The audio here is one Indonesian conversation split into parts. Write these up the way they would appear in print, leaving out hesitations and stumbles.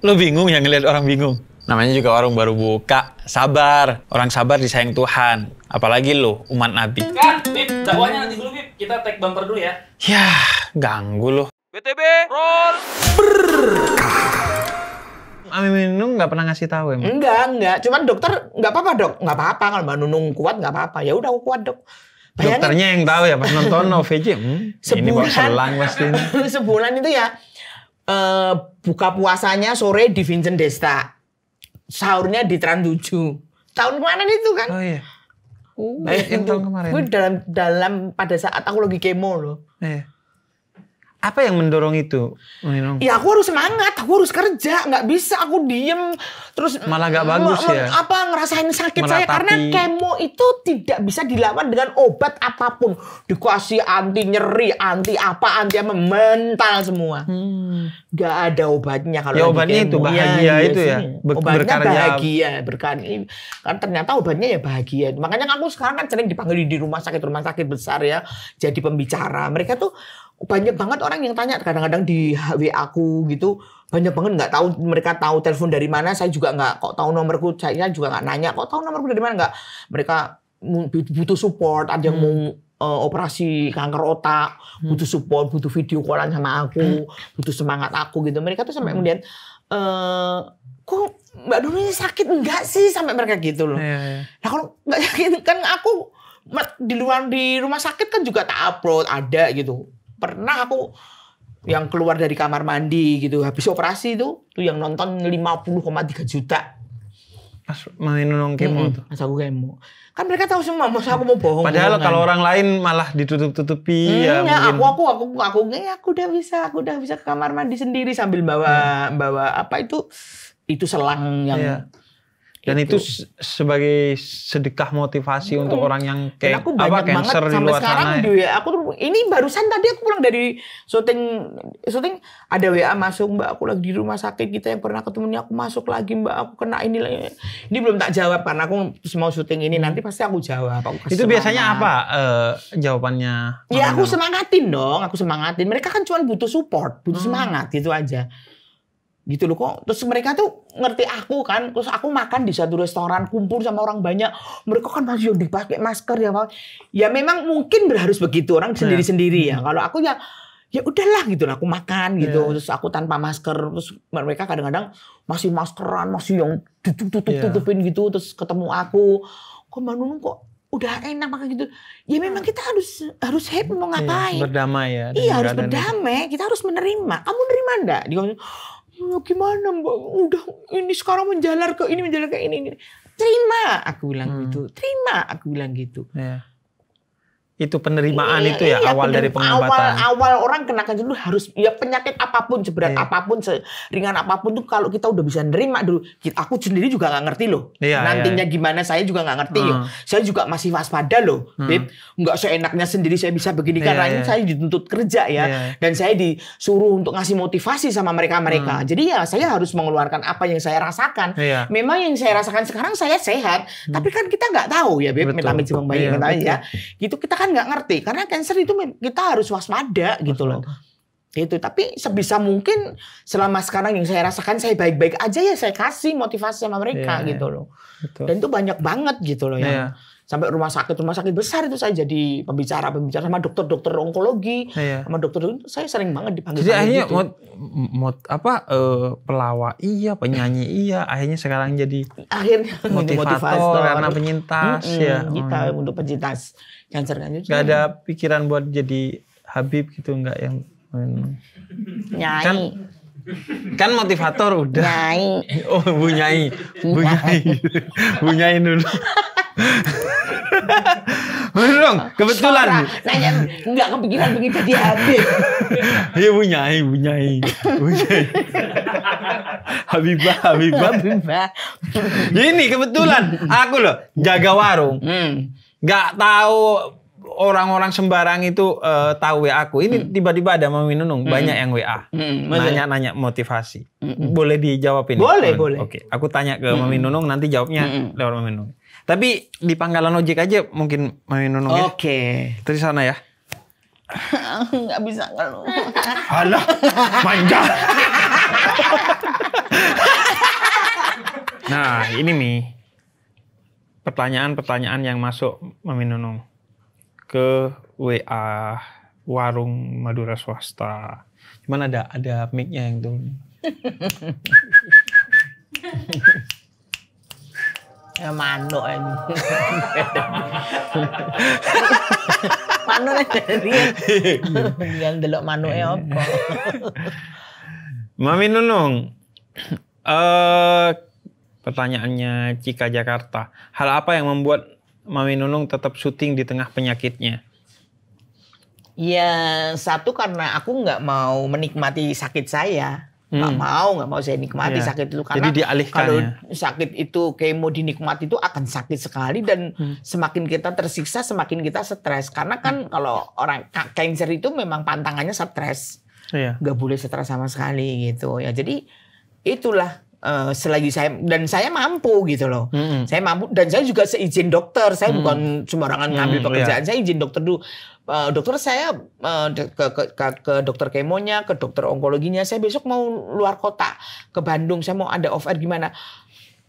Lu bingung ya ngeliat orang bingung? Namanya juga warung baru buka. Sabar. Orang sabar disayang Tuhan. Apalagi lu, umat Nabi. Kan, Bib, dakwahnya nanti dulu, Bib. Kita take bumper dulu ya. Yah, ganggu lu. BTB, roll! Ami Nunung nggak pernah ngasih tahu emang? Enggak. Cuman dokter nggak apa-apa dok. Nggak apa-apa kalau Mbak Nunung kuat nggak apa-apa. Ya udah aku kuat dok. Bayangin, dokternya yang tahu ya pas nonton OVJ. Ini bawa selang pasti. Sebulan itu ya buka puasanya sore di Vincent Desta. Sahurnya di Trans 7. Tahun kemarin itu kan. Oh iya. Yang tahun kemarin. Gue dalam pada saat aku lagi kemo loh. Iya. Apa yang mendorong itu, Nunung? Ya aku harus semangat, aku harus kerja, nggak bisa aku diem terus malah nggak bagus ya. Ngerasain sakit Meratapi. saya karena kemo itu tidak bisa dilawan dengan obat apapun. Dikasih anti nyeri, anti apa mental semua. Nggak ada obatnya kalau ya lagi obatnya kemo. itu bahagia itu ya, obatnya berkarya. bahagia, kan ternyata obatnya ya bahagia. Makanya aku sekarang kan sering dipanggil di rumah sakit besar ya, jadi pembicara. Mereka tuh banyak banget orang yang tanya kadang-kadang di WA aku gitu, banyak banget nggak tahu, mereka tahu telepon dari mana, saya juga nggak kok tahu nomorku, saya juga nggak nanya kok tahu nomorku dari mana, nggak, mereka butuh support, ada yang mau operasi kanker otak, butuh support, butuh video callan sama aku, butuh semangat aku gitu, mereka tuh sampai kemudian kok Mbak Nunung ini sakit enggak sih, sampai mereka gitu loh. Nah kalau nggak sakit kan aku di rumah sakit kan juga tak upload ada gitu. Pernah aku yang keluar dari kamar mandi gitu habis operasi tuh yang nonton 50,3 juta. Pas main Nunung kemo tuh. Pas aku kemo. Kan mereka tahu semua masa aku mau bohong. Padahal kalau orang lain malah ditutup-tutupi ya mungkin. Aku udah bisa ke kamar mandi sendiri sambil bawa apa itu selang yang dan itu sebagai sedekah motivasi untuk orang yang kayak apa cancer di luar sana. Aku tuh ini barusan tadi aku pulang dari syuting ada WA masuk, Mbak aku lagi di rumah sakit, kita yang pernah ketemunya aku masuk lagi Mbak, aku kena ini lagi. Ini belum tak jawab karena aku mau syuting ini, nanti pasti aku jawab. Itu biasanya apa jawabannya? Ya aku semangatin dong, mereka kan cuma butuh support, butuh semangat gitu aja. Gitu loh kok. Terus mereka tuh ngerti aku kan. Terus aku makan di satu restoran kumpul sama orang banyak. Mereka kan masih dipakai masker ya. Ya memang mungkin harus begitu orang sendiri-sendiri ya. Kalau aku ya udahlah gitu lah. Aku makan gitu. Terus aku tanpa masker. Terus mereka kadang-kadang masih maskeran, masih yang tutupin gitu. Terus ketemu aku. Kok Mbak Nunung kok udah enak makan gitu. Ya memang kita harus happy mau ngapain. Berdamai ya. Iya harus berdamai. Kita harus menerima. Kamu nerima enggak? Gimana Mbak? Udah ini sekarang menjalar ke ini. Terima, aku bilang gitu. Terima, aku bilang gitu. Ya. Itu penerimaan itu ya awal dari pengobatan. Awal orang kena kanker itu harus ya penyakit apapun, seberat apapun, seringan apapun tuh kalau kita udah bisa nerima dulu. Aku sendiri juga nggak ngerti loh. Nantinya gimana saya juga nggak ngerti loh. Saya juga masih waspada loh, Beb. Nggak seenaknya sendiri saya bisa begini karena ini saya dituntut kerja ya. Dan saya disuruh untuk ngasih motivasi sama mereka. Jadi ya saya harus mengeluarkan apa yang saya rasakan. Memang yang saya rasakan sekarang saya sehat, tapi kan kita nggak tahu ya, Beb. Amit-amit Bang Bayi ya. Gitu kita kan nggak ngerti karena cancer itu kita harus waspada gitu loh. Itu tapi sebisa mungkin selama sekarang yang saya rasakan saya baik-baik aja ya saya kasih motivasi sama mereka gitu loh. Dan itu banyak banget gitu loh ya. Sampai rumah sakit besar itu saya jadi pembicara sama dokter onkologi, sama dokter saya sering banget dipanggil. Jadi akhirnya gitu. Pelawak iya, penyanyi iya, akhirnya sekarang jadi motivator karena penyintas ya. Kita untuk penyintas cancer kan. Gak ada pikiran buat jadi Habib gitu enggak yang Nyai. Kan motivator udah. Nyai. Oh, Bu Nyai dulu. Bener dong, kebetulan. Nanya enggak kepikiran begitu jadi Habib. Iya Bu Nyai. Habibah. Gini kebetulan aku loh jaga warung. Nggak tahu orang-orang sembarang itu tahu WA aku. Ini tiba-tiba ada Mami Nunung, banyak yang WA. Nanya-nanya motivasi. Boleh dijawabin? Boleh. Oke, aku tanya ke Mami Nunung, nanti jawabnya lewat Mami Nunung. Tapi di pangkalan ojek aja mungkin Mami Nunung ya. Oke. Terus sana ya. Nggak bisa kalau. Alah, manja. Nah, ini Mi. Pertanyaan-pertanyaan yang masuk Mami Nunung ke WA Warung Madura Swasta. Cuman ada mic-nya yang turun. Ya manuk ini. Manuk dari yang delok manuke apa? Mami Nunung, pertanyaannya Cika Jakarta. Hal apa yang membuat Mami Nunung tetap syuting di tengah penyakitnya? Ya satu karena aku nggak mau menikmati sakit saya. Nggak mau saya nikmati sakit itu. Karena jadi dialihkan kalau ya? sakit itu kemo dinikmati itu akan sakit sekali. Dan semakin kita tersiksa semakin kita stres. Karena kan kalau orang cancer itu memang pantangannya stres. Iya. Nggak boleh stres sama sekali gitu ya. Jadi itulah selagi saya mampu gitu loh. Saya mampu dan saya juga seizin dokter. Saya bukan sembarangan ngambil pekerjaan. Saya izin dokter dulu. Dokter saya ke dokter kemonya, ke dokter onkologinya. Saya besok mau luar kota ke Bandung. Saya mau ada off air gimana?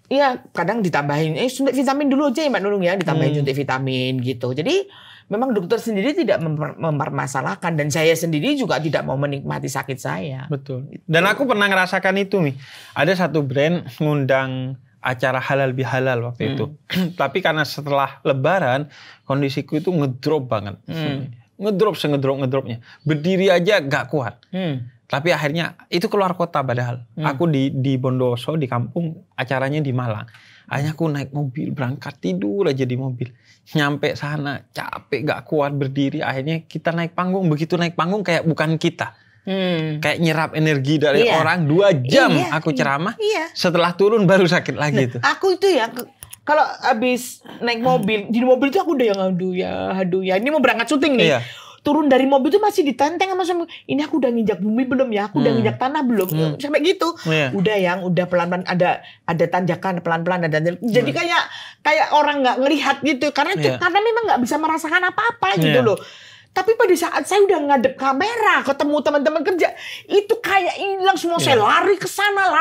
Iya, kadang ditambahin suntik vitamin dulu aja ya Mbak Nunung ya, ditambahin suntik vitamin gitu. Jadi memang dokter sendiri tidak mempermasalahkan dan saya sendiri juga tidak mau menikmati sakit saya. Betul. Dan aku pernah ngerasakan itu nih. Ada satu brand ngundang acara halal bihalal waktu itu. Tapi karena setelah lebaran kondisiku itu ngedrop banget. Ngedrop ngedropnya. Berdiri aja gak kuat. Tapi akhirnya itu keluar kota padahal. Aku di Bondowoso di kampung, acaranya di Malang. Akhirnya aku naik mobil, berangkat tidur aja di mobil. Nyampe sana capek gak kuat berdiri. Akhirnya kita naik panggung. Begitu naik panggung kayak bukan kita. Kayak nyerap energi dari orang 2 jam aku ceramah. Setelah turun baru sakit lagi tuh. Aku itu ya kalau habis naik mobil, di mobil itu aku udah yang aduh ya. Ini mau berangkat syuting nih. Turun dari mobil itu masih ditenteng sama suami. Ini aku udah nginjak bumi belum ya? Aku udah nginjak tanah belum? Sampai gitu. Udah pelan-pelan ada tanjakan pelan-pelan ada. Jadi kayak orang nggak ngelihat gitu karena memang nggak bisa merasakan apa-apa gitu loh. Tapi pada saat saya udah ngadep kamera, ketemu teman-teman kerja, itu kayak hilang semua. Saya lari ke sana,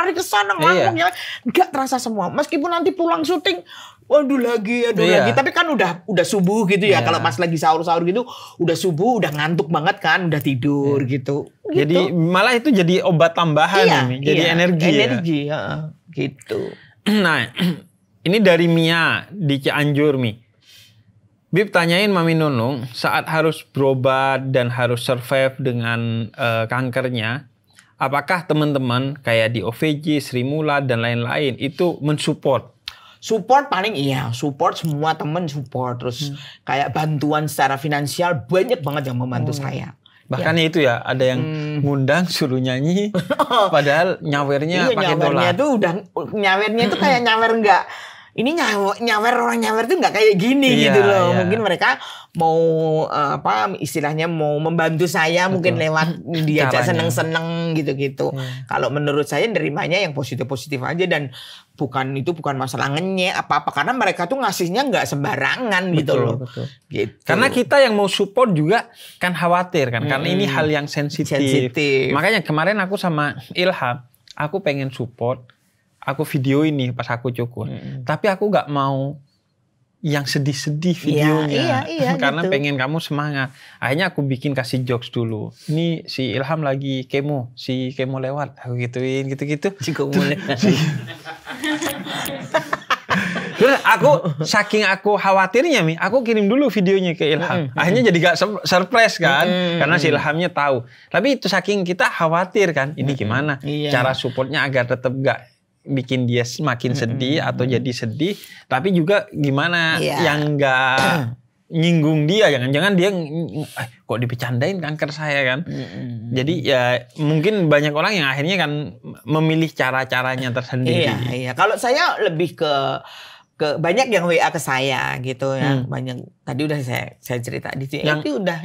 nganggung ya, nggak terasa semua. Meskipun nanti pulang syuting, aduh lagi. Tapi kan udah subuh gitu ya. Kalau pas lagi sahur-sahur gitu, udah subuh, udah ngantuk banget kan, udah tidur gitu. Jadi malah itu jadi obat tambahan, jadi energi ya. Gitu. Nah, ini dari Mia di Cianjur, Mi. Bib tanyain Mami Nunung, saat harus berobat dan harus survive dengan kankernya, apakah teman-teman kayak di OVJ, Sri Mulat, dan lain-lain itu mensupport? Support paling support semua teman support. Terus kayak bantuan secara finansial banyak banget yang membantu saya. Bahkan itu ya, ada yang ngundang suruh nyanyi, padahal nyawernya pakai dolar. Nyawernya itu kayak nyawer enggak. Ini orang nyawer tuh nggak kayak gini gitu loh. Mungkin mereka mau istilahnya mau membantu saya. Mungkin lewat diajak seneng-seneng gitu-gitu. Kalau menurut saya nerimanya yang positif-positif aja dan bukan masalah ngenyek apa-apa karena mereka tuh ngasihnya nggak sembarangan gitu loh. Gitu. Karena kita yang mau support juga kan khawatir kan karena ini hal yang sensitif. Makanya kemarin aku sama Ilham, aku pengen support. Aku video ini pas aku cukur. Tapi aku gak mau yang sedih-sedih videonya. Karena pengen kamu semangat. Akhirnya aku bikin kasih jokes dulu. Ini si Ilham lagi kemo. Si kemo lewat. Aku gituin gitu-gitu. Terus saking aku khawatirnya Mi, aku kirim dulu videonya ke Ilham. Akhirnya jadi gak surprise kan. Karena si Ilhamnya tahu. Tapi itu saking kita khawatir kan. Ini gimana cara supportnya agar tetap gak bikin dia semakin sedih atau jadi sedih, tapi juga gimana yang nggak nyinggung dia, jangan-jangan dia kok dibecandain kanker saya kan. Jadi ya mungkin banyak orang yang akhirnya kan memilih cara-caranya tersendiri. Iya. Kalau saya lebih ke banyak yang WA ke saya gitu ya. Banyak tadi udah saya cerita di sini. Itu udah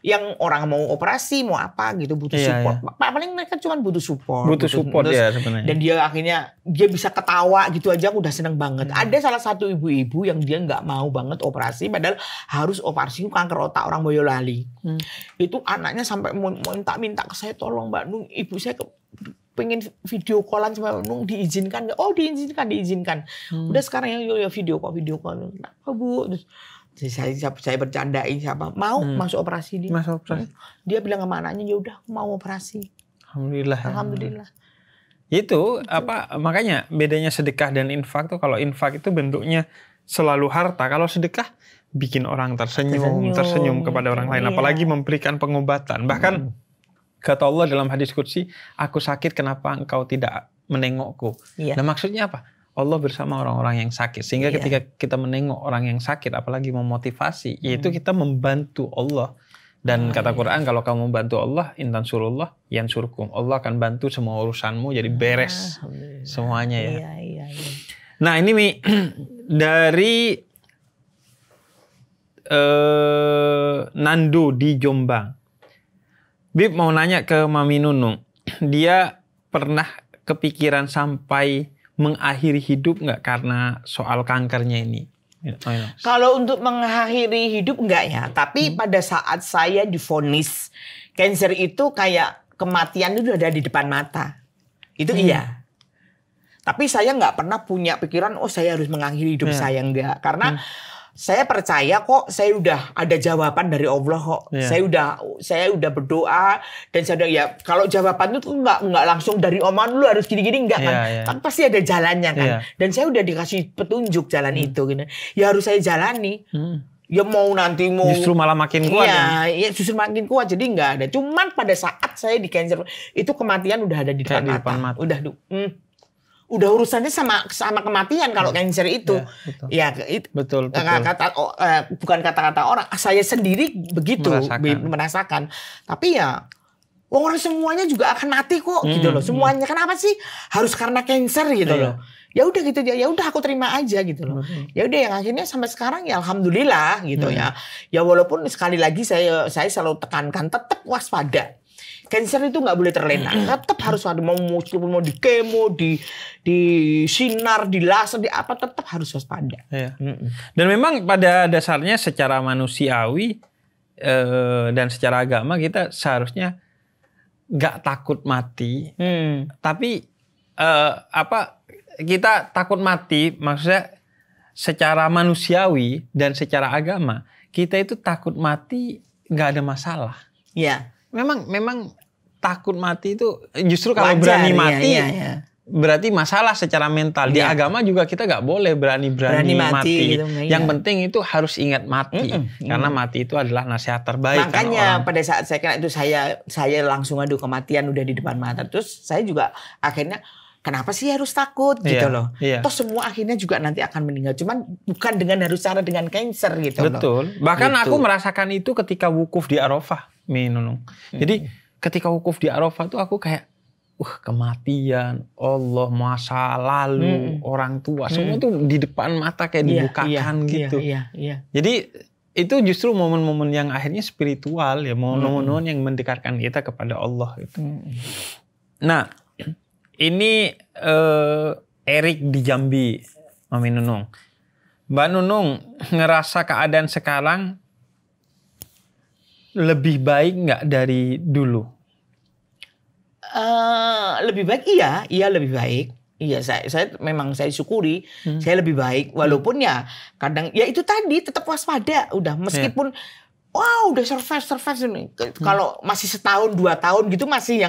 yang orang mau operasi mau apa gitu butuh support. Paling mereka cuma butuh support. Butuh support ya sebenarnya. Dan dia akhirnya dia bisa ketawa gitu aja aku udah seneng banget. Ada salah satu ibu-ibu yang dia nggak mau banget operasi padahal harus operasi kanker otak orang Boyolali. Itu anaknya sampai minta ke saya tolong Mbak Nung, ibu saya pengen video callan sama Nung, diizinkan nggak? Oh diizinkan. Udah sekarang ya video call. Kenapa Bu? Terus saya bercandain siapa mau masuk operasi dia. Masuk operasi. Dia bilang sama anaknya ya udah mau operasi. Alhamdulillah. Itu apa makanya bedanya sedekah dan infak tuh, kalau infak itu bentuknya selalu harta, kalau sedekah bikin orang tersenyum kepada orang lain, apalagi memberikan pengobatan. Bahkan kata Allah dalam hadis qudsi, aku sakit kenapa engkau tidak menengokku. Nah maksudnya apa? Allah bersama orang-orang yang sakit, sehingga ketika kita menengok orang yang sakit, apalagi memotivasi, yaitu kita membantu Allah. Dan kata Quran, kalau kamu membantu Allah, intan surullah yansurkum, Allah akan bantu semua urusanmu jadi beres semuanya ya. Nah ini Mi, dari Nando di Jombang. Bib mau nanya ke Mami Nunung, dia pernah kepikiran sampai mengakhiri hidup nggak karena soal kankernya ini? Kalau untuk mengakhiri hidup enggak ya, tapi pada saat saya divonis kanker itu kayak kematian itu ada di depan mata, itu iya. Tapi saya nggak pernah punya pikiran, oh saya harus mengakhiri hidup saya, enggak, karena saya percaya kok, saya udah ada jawaban dari Allah kok. Saya udah berdoa dan saya udah kalau jawaban itu nggak langsung dari omongan lu harus gini-gini enggak kan. Kan pasti ada jalannya kan. Dan saya udah dikasih petunjuk jalan itu gitu. Ya harus saya jalani. Ya mau justru malah makin kuat. Ya justru makin kuat, jadi nggak ada. Cuman pada saat saya di cancer itu kematian udah ada di depan mata. Udah urusannya sama kematian kalau cancer itu. Betul. Bukan kata-kata orang, saya sendiri begitu merasakan. Tapi ya orang semuanya juga akan mati kok gitu loh. Semuanya kenapa sih harus karena cancer gitu loh. Ya udah gitu, ya udah aku terima aja gitu loh. Ya udah yang akhirnya sampai sekarang ya alhamdulillah gitu ya. Ya walaupun sekali lagi saya selalu tekankan tetap waspada. Cancer itu nggak boleh terlena, tetap harus ada mau di kemo, di sinar, di laser, di apa, tetap harus waspada. Dan memang pada dasarnya secara manusiawi dan secara agama kita seharusnya nggak takut mati, tapi kita takut mati maksudnya secara manusiawi dan secara agama kita itu takut mati nggak ada masalah. Memang takut mati itu justru kalau wajar, berani mati berarti masalah secara mental. Di agama juga kita nggak boleh berani mati. Gitu, yang penting itu harus ingat mati, karena mati itu adalah nasihat terbaik. Makanya pada saat saya kena itu saya langsung adu kematian udah di depan mata. Terus saya juga akhirnya kenapa sih harus takut gitu loh. Toh semua akhirnya juga nanti akan meninggal. Cuman bukan dengan harus cara dengan cancer gitu loh. Betul. Bahkan aku merasakan itu ketika wukuf di Arafah. Jadi ketika wukuf di Arafah tuh aku kayak kematian, Allah, masa lalu, orang tua, semua tuh di depan mata kayak dibukakan gitu. Jadi itu justru momen-momen yang akhirnya spiritual ya, momen-momen yang mendekatkan kita kepada Allah gitu. Nah, ini Erik di Jambi, Mami Nunung. Mbak Nunung ngerasa keadaan sekarang lebih baik nggak dari dulu? Lebih baik iya lebih baik. Iya, saya memang saya syukuri saya lebih baik, walaupun ya kadang ya itu tadi tetap waspada udah meskipun udah survive ini. Kalau masih setahun 2 tahun gitu masih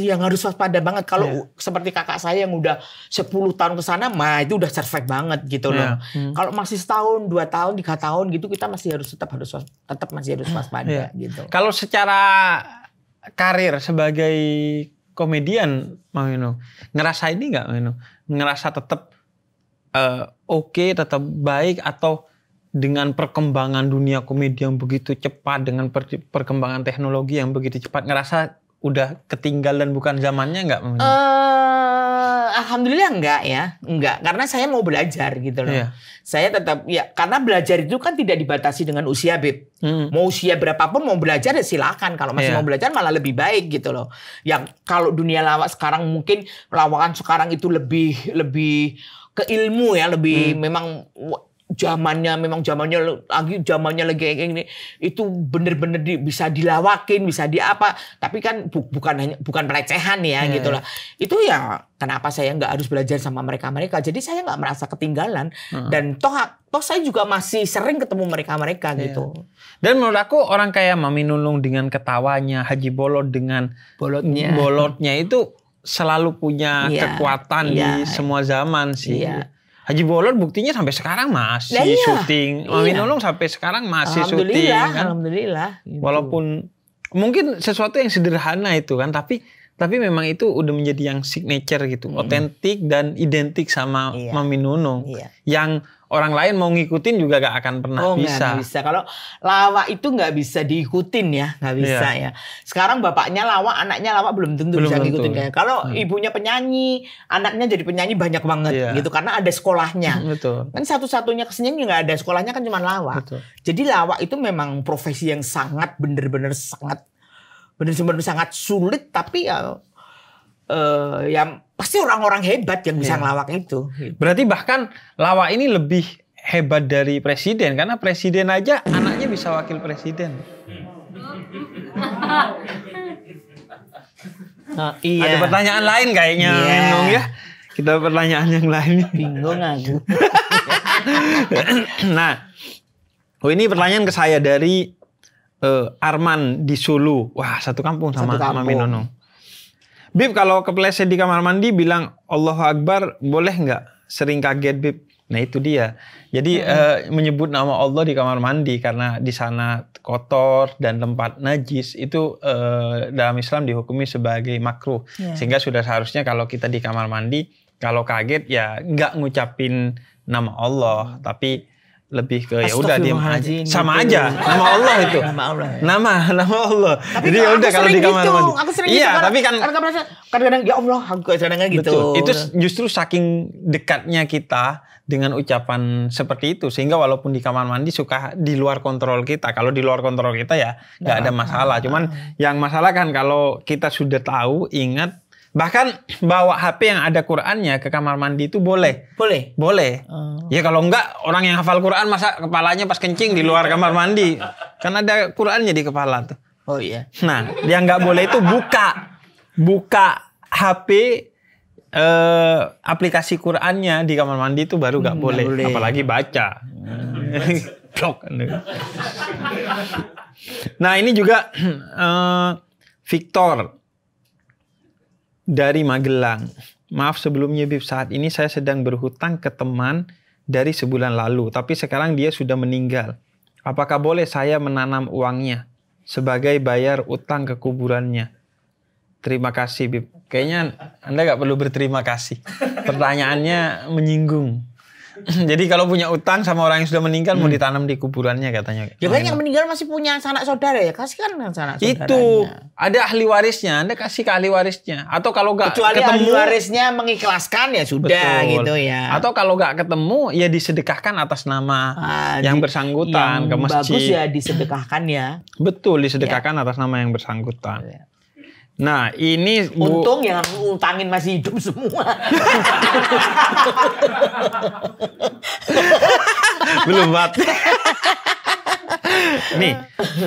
yang harus waspada banget. Kalau seperti kakak saya yang udah 10 tahun ke sana itu udah survive banget gitu loh. Kalau masih setahun, 2 tahun, 3 tahun gitu kita masih tetap masih harus waspada gitu. Kalau secara karir sebagai komedian, Mami Nunung, ngerasa ini nggak, Mami Nunung? Ngerasa tetap oke, tetap baik, atau dengan perkembangan dunia komedi yang begitu cepat, dengan perkembangan teknologi yang begitu cepat, ngerasa udah ketinggalan bukan zamannya nggak? Alhamdulillah enggak, karena saya mau belajar gitu loh. Saya tetap karena belajar itu kan tidak dibatasi dengan usia, Beb. Mau usia berapapun mau belajar ya silakan. Kalau masih mau belajar malah lebih baik gitu loh. Yang kalau dunia lawak sekarang mungkin lawakan sekarang itu lebih ke ilmu ya, lebih memang memang zamannya lagi kayak gini, itu bener-bener bisa dilawakin, bisa diapa, tapi kan bukan pelecehan ya gitu lah. Itu ya kenapa saya nggak harus belajar sama mereka, jadi saya nggak merasa ketinggalan. Dan toh saya juga masih sering ketemu mereka gitu. Dan menurut aku orang kayak Mami Nunung dengan ketawanya, Haji Bolot dengan bolotnya itu selalu punya kekuatan di semua zaman sih. Haji Bolot buktinya sampai sekarang masih syuting. Mami Nunung sampai sekarang masih syuting kan. Alhamdulillah. Gitu. Walaupun mungkin sesuatu yang sederhana itu kan, tapi memang itu udah menjadi yang signature gitu, otentik dan identik sama Mami Nunung. Yang orang lain mau ngikutin juga gak akan pernah bisa. Nggak bisa. Kalau lawak itu nggak bisa diikutin ya, nggak bisa ya. Sekarang bapaknya lawak, anaknya lawak belum tentu bisa ngikutin kayak. Kalau ibunya penyanyi, anaknya jadi penyanyi banyak banget gitu karena ada sekolahnya. Betul. Kan satu-satunya kesenian yang nggak ada sekolahnya kan cuma lawak. Betul. Jadi lawak itu memang profesi yang sangat bener-bener sangat sulit, tapi ya pasti orang-orang hebat yang bisa ngelawak itu. Berarti bahkan lawak ini lebih hebat dari presiden, karena presiden aja anaknya bisa wakil presiden. Ada pertanyaan lain kayaknya, Nung ya. Kita pertanyaan yang lain. Bingung aku. Nah, ini pertanyaan ke saya dari Arman di Sulu. Wah, satu kampung sama Mami Nunung. Bib, kalau kepleset di kamar mandi bilang Allahu Akbar, boleh nggak? Sering kaget, Bib. Nah itu dia. Jadi menyebut nama Allah di kamar mandi karena di sana kotor dan tempat najis itu dalam Islam dihukumi sebagai makruh. Sehingga sudah seharusnya kalau kita di kamar mandi, kalau kaget ya nggak ngucapin nama Allah, tapi lebih ke ya udah diam aja. Sama aja nama Allah itu. Nama Allah. Tapi jadi ya udah kalau di kamar mandi. Aku sering tapi kan kadang-kadang ya Allah, aku kadang-kadang gitu. Betul. Itu justru saking dekatnya kita dengan ucapan seperti itu sehingga walaupun di kamar mandi suka di luar kontrol kita. Kalau di luar kontrol kita ya nggak ada masalah. Cuman yang masalah kan kalau kita sudah tahu, ingat. Bahkan bawa HP yang ada Qur'annya ke kamar mandi itu boleh. Boleh. Ya kalau enggak, orang yang hafal Qur'an masa kepalanya pas kencing di luar kamar mandi. Kan ada Qur'annya di kepala tuh. Oh iya. Nah, yang nggak boleh itu buka HP aplikasi Qur'annya di kamar mandi itu baru nggak boleh. Apalagi baca. Blok. Nah, ini juga Victor dari Magelang. Maaf sebelumnya Bib, saat ini saya sedang berhutang ke teman dari sebulan lalu, tapi sekarang dia sudah meninggal. Apakah boleh saya menanam uangnya sebagai bayar utang ke kuburannya? Terima kasih Bib. Kayaknya Anda nggak perlu berterima kasih. Pertanyaannya menyinggung. Jadi kalau punya utang sama orang yang sudah meninggal mau ditanam di kuburannya katanya. Ya kan yang meninggal masih punya sanak saudara ya, kasihkan sanak saudaranya. Itu ada ahli warisnya, Anda kasih ke ahli warisnya. Atau kalau nggak kecuali ketemu, ahli warisnya mengikhlaskan ya sudah. Betul. Gitu ya. Atau kalau nggak ketemu ya disedekahkan atas nama yang bersangkutan yang ke masjid. Bagus ya disedekahkan ya. Betul, disedekahkan atas nama yang bersangkutan. Ya. Nah ini untung yang utangin masih hidup semua. Belum mati. Nih,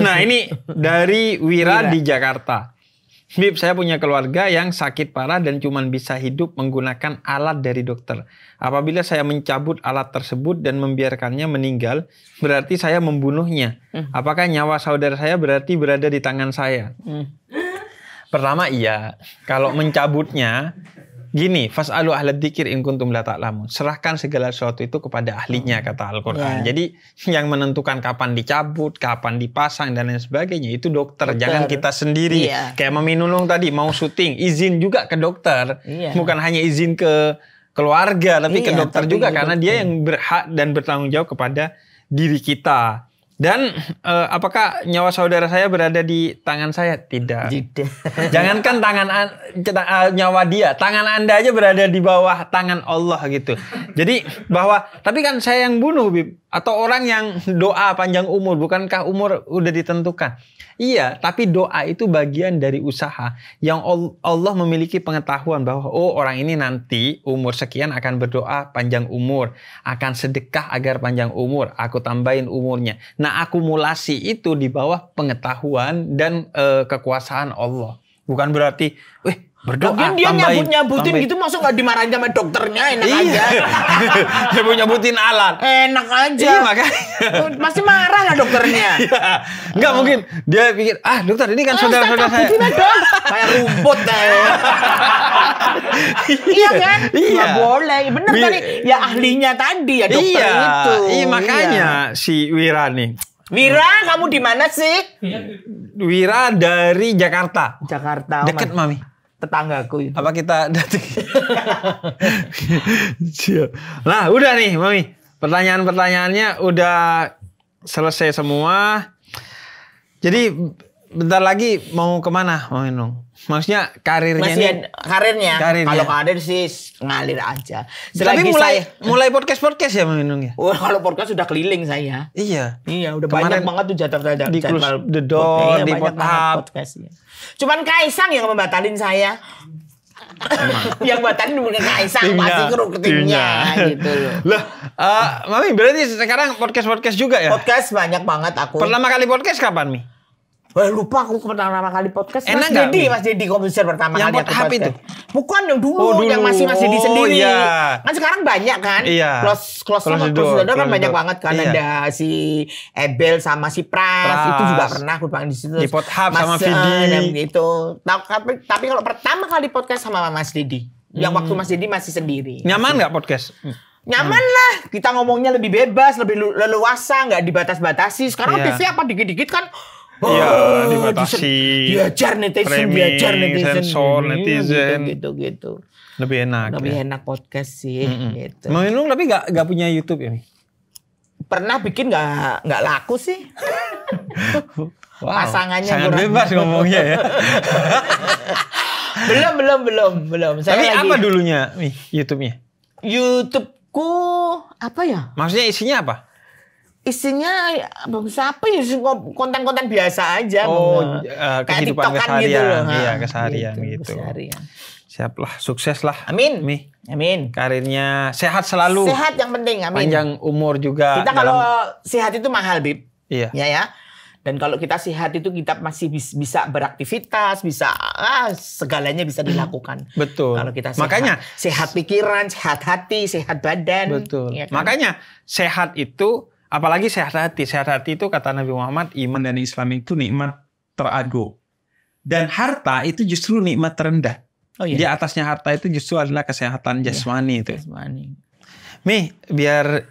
nah ini dari Wira di Jakarta. Bib, saya punya keluarga yang sakit parah dan cuma bisa hidup menggunakan alat dari dokter. Apabila saya mencabut alat tersebut dan membiarkannya meninggal, berarti saya membunuhnya. Apakah nyawa saudara saya berarti berada di tangan saya? Pertama iya, kalau mencabutnya gini, fas'alu ahla dzikir in kuntum la ta'lamun. Serahkan segala sesuatu itu kepada ahlinya kata Al-Qur'an. Jadi yang menentukan kapan dicabut, kapan dipasang dan lain sebagainya itu dokter. Jangan kita sendiri. Kayak Mami Nunung tadi mau syuting, izin juga ke dokter. Bukan hanya izin ke keluarga tapi ke dokter juga karena dia yang berhak dan bertanggung jawab kepada diri kita. Dan apakah nyawa saudara saya berada di tangan saya? Tidak. Jangankan nyawa dia, tangan Anda aja berada di bawah tangan Allah gitu. Jadi bahwa, tapi kan saya yang bunuh, Bib. Atau orang yang doa panjang umur, bukankah umur udah ditentukan? Iya, tapi doa itu bagian dari usaha yang Allah memiliki pengetahuan bahwa orang ini nanti umur sekian akan berdoa panjang umur, akan sedekah agar panjang umur, aku tambahin umurnya. Nah, akumulasi itu di bawah pengetahuan dan kekuasaan Allah. Bukan berarti, berdoa. Mungkin dia nyambut-nyambutin gitu, masuk nggak dimarahin sama dokternya, enak aja. Nyambut-nyambutin alat. Enak aja. Iya, makanya. Masih marah lah dokternya. Nggak mungkin. Dia pikir, dokter ini kan saudara-saudara saya. Kayak rumput iya kan? Iya. Nggak boleh. Bener tadi. Ya ahlinya tadi, ya dokter itu. Iya, makanya si Wira nih. Wira, kamu di mana sih? Wira dari Jakarta. Jakarta. Deket, Mami. Tetanggaku itu. Apa kita datang? Nah, udah nih, Mami. Pertanyaan-pertanyaannya udah selesai semua. Jadi bentar lagi mau kemana, Mami Nung? Maksudnya karirnya nih? Karirnya. Kalau karir sih ngalir aja. Tapi mulai podcast ya, Mami Nung ya? Kalau podcast sudah keliling saya. Iya. Iya, udah banyak banget tuh jadwal di Close the Door, di podcast. Cuman Kaisang yang membatalin saya. Yang batalin bukan Kaisang, pasti kru timnya gitu loh. Lah, Mami berarti sekarang podcast juga ya? Podcast banyak banget aku. Pertama kali podcast kapan, Mi? Lupa aku pertama kali podcast. Enak Mas Dedi komposer pertama yang kali aku podcast. Itu? Bukan yang dulu, yang masih Dedi sendiri. Iya. Kan sekarang banyak kan. Iya. Close the door kan banyak banget kan. Iya. Ada si Ebel sama si Pras. Itu juga pernah aku panggil di situ. Di Podhub sama Vidi. Gitu. Tapi kalau pertama kali podcast sama Mas Dedi, yang waktu Mas Dedi masih sendiri. Nyaman nggak podcast? Nyaman lah, kita ngomongnya lebih bebas, lebih leluasa, nggak dibatas-batasi. Sekarang TV apa dikit-dikit kan. Iya, dibatasi. Diajar netizen, sensor netizen. Gitu. Lebih enak. Lebih enak podcast sih. Gitu. Nung tapi nggak punya YouTube ini? Pernah bikin nggak laku sih. Wow, pasangannya sangat bebas ngomongnya ya. belum. Tapi apa dulunya nih YouTube-nya? YouTube-ku apa ya? Maksudnya isinya apa? Isinya apa ya, konten-konten biasa aja. Kehidupan keseharian gitu loh. Iya, keseharian gitu. Siap lah, sukses lah. Amin. Amin. Karirnya sehat selalu. Sehat yang penting, amin. Panjang umur juga. Kita kalau sehat itu mahal, Bib. Iya. Ya. Dan kalau kita sehat itu kita masih bisa beraktivitas, bisa segalanya bisa dilakukan. Betul. Kalau kita sehat. Makanya sehat pikiran, sehat hati, sehat badan. Betul. Ya kan? Makanya sehat itu, apalagi sehat hati. Sehat hati itu kata Nabi Muhammad, iman dan Islam itu nikmat teragung. Dan harta itu justru nikmat terendah. Oh, iya. Di atasnya harta itu justru adalah kesehatan jasmani itu. Jasmani. Mi, biar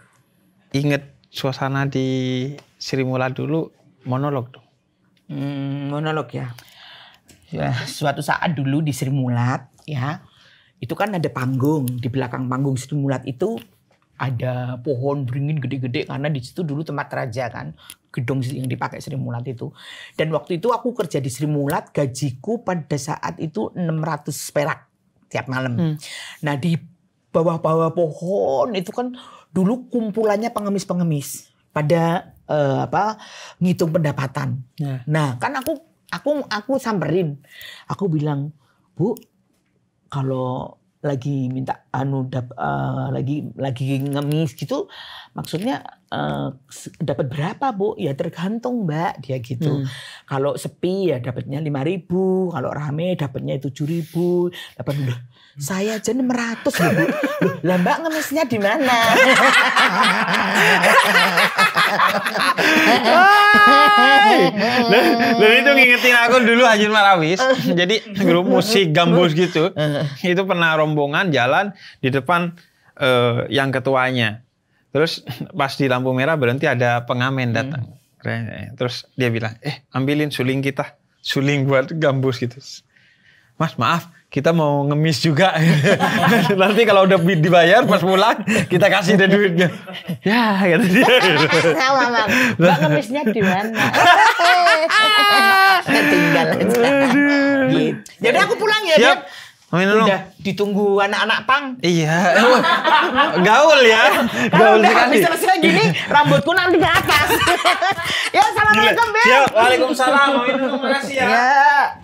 inget suasana di Sri Mulat dulu, monolog dong. Monolog ya. Suatu saat dulu di Sri Mulat ya, itu kan ada panggung. Di belakang panggung Sri Mulat itu ada pohon beringin gede-gede karena di situ dulu tempat raja kan, gedung yang dipakai Sri Mulat itu. Dan waktu itu aku kerja di Sri Mulat, gajiku pada saat itu 600 perak tiap malam. Nah di bawah-bawah pohon itu kan dulu kumpulannya pengemis-pengemis pada ngitung pendapatan. Nah kan aku samperin, aku bilang, Bu, kalau lagi minta lagi ngemis gitu, maksudnya dapat berapa, Bu? Ya tergantung, Mbak, dia gitu. Kalau sepi ya dapatnya 5.000, kalau rame dapatnya 7.000, dapat udah. Saya aja 600 loh, Bu. Loh, lah Mbak ngemisnya di mana? Dan itu ngingetin aku dulu Haji Marawis. Jadi grup musik gambus gitu. Itu pernah rombongan jalan di depan yang ketuanya. Terus pas di lampu merah berhenti, ada pengamen datang. Terus dia bilang, ambilin suling kita. Suling buat gambus gitu. Mas maaf, kita mau ngemis juga. Nanti kalau udah dibayar pas pulang, kita kasih deh duitnya. Ya, kata dia. Sama, Mbak ngemisnya di mana? Tinggal aja. Jadi aku pulang ya, Beb. Mami Nunung. Udah ditunggu anak-anak pang. Iya. Gaul ya. Kalau Gaul udah sekali. habis selesai gini, rambutku nanti ke atas. Ya, assalamualaikum, Beb. Siap. Waalaikumsalam. Mami Nunung, makasih ya. Ya.